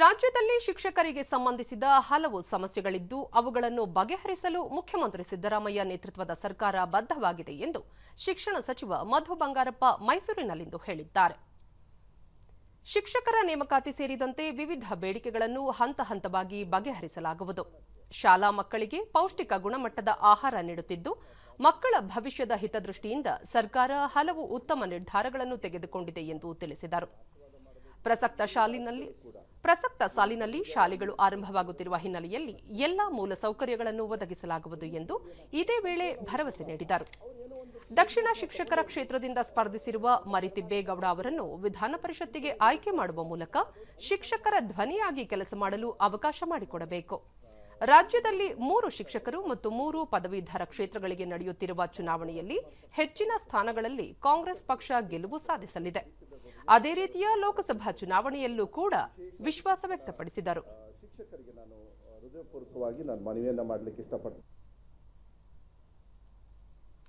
ರಾಜ್ಯದಲ್ಲಿ ಶಿಕ್ಷಕರಿಗೆ ಸಂಬಂಧಿಸಿದ ಹಲವು ಸಮಸ್ಯೆಗಳಿದ್ದು ಅವುಗಳನ್ನು ಬಗೆಹರಿಸಲು ಮುಖ್ಯಮಂತ್ರಿ ಸಿದ್ದರಾಮಯ್ಯ ನೇತೃತ್ವದ ಸರ್ಕಾರ ಬದ್ಧವಾಗಿದೆ ಎಂದು ಶಿಕ್ಷಣ ಸಚಿವ ಮಧು ಬಂಗಾರಪ್ಪ ಮೈಸೂರಿನಲ್ಲಿಂದು ಹೇಳಿದ್ದಾರೆ. ಶಿಕ್ಷಕರ ನೇಮಕಾತಿ ಸೇರಿದಂತೆ ವಿವಿಧ ಬೇಡಿಕೆಗಳನ್ನು ಹಂತ ಹಂತವಾಗಿ ಬಗೆಹರಿಸಲಾಗುವುದು. ಶಾಲಾ ಮಕ್ಕಳಿಗೆ ಪೌಷ್ಟಿಕ ಗುಣಮಟ್ಟದ ಆಹಾರ ನೀಡುತ್ತಿದ್ದು, ಮಕ್ಕಳ ಭವಿಷ್ಯದ ಹಿತದೃಷ್ಟಿಯಿಂದ ಸರ್ಕಾರ ಹಲವು ಉತ್ತಮ ನಿರ್ಧಾರಗಳನ್ನು ತೆಗೆದುಕೊಂಡಿದೆ ಎಂದು ತಿಳಿಸಿದರು. ಪ್ರಸಕ್ತ ಸಾಲಿನಲ್ಲಿ ಶಾಲೆಗಳು ಆರಂಭವಾಗುತ್ತಿರುವ ಹಿನ್ನೆಲೆಯಲ್ಲಿ ಎಲ್ಲಾ ಮೂಲ ಸೌಕರ್ಯಗಳನ್ನು ಒದಗಿಸಲಾಗುವುದು ಎಂದು ಇದೇ ವೇಳೆ ಭರವಸೆ ನೀಡಿದರು. ದಕ್ಷಿಣ ಶಿಕ್ಷಕರ ಕ್ಷೇತ್ರದಿಂದ ಸ್ಪರ್ಧಿಸಿರುವ ಮರಿತಿಬ್ಬೇಗೌಡ ಅವರನ್ನು ವಿಧಾನ ಪರಿಷತ್ತಿಗೆ ಆಯ್ಕೆ ಮಾಡುವ ಮೂಲಕ ಶಿಕ್ಷಕರ ಧ್ವನಿಯಾಗಿ ಕೆಲಸ ಮಾಡಲು ಅವಕಾಶ ಮಾಡಿಕೊಡಬೇಕು. ರಾಜ್ಯದಲ್ಲಿ 3 ಶಿಕ್ಷಕರು ಮತ್ತು 3 ಪದವೀಧರ ಕ್ಷೇತ್ರಗಳಿಗೆ ನಡೆಯುತ್ತಿರುವ ಚುನಾವಣೆಯಲ್ಲಿ ಹೆಚ್ಚಿನ ಸ್ಥಾನಗಳಲ್ಲಿ ಕಾಂಗ್ರೆಸ್ ಪಕ್ಷ ಗೆಲುವು ಸಾಧಿಸಲಿದೆ. ಅದೇ ರೀತಿಯ ಲೋಕಸಭಾ ಚುನಾವಣೆಯಲ್ಲೂ ಕೂಡ ವಿಶ್ವಾಸ ವ್ಯಕ್ತಪಡಿಸಿದರು. ಶಿಕ್ಷಕರಿಗೆ ನಾನು ಹೃದಯಪೂರ್ವಕವಾಗಿ ಮನವಿಯನ್ನ ಮಾಡಲಿಕ್ಕೆ ಇಷ್ಟಪಡ್ತೀನಿ.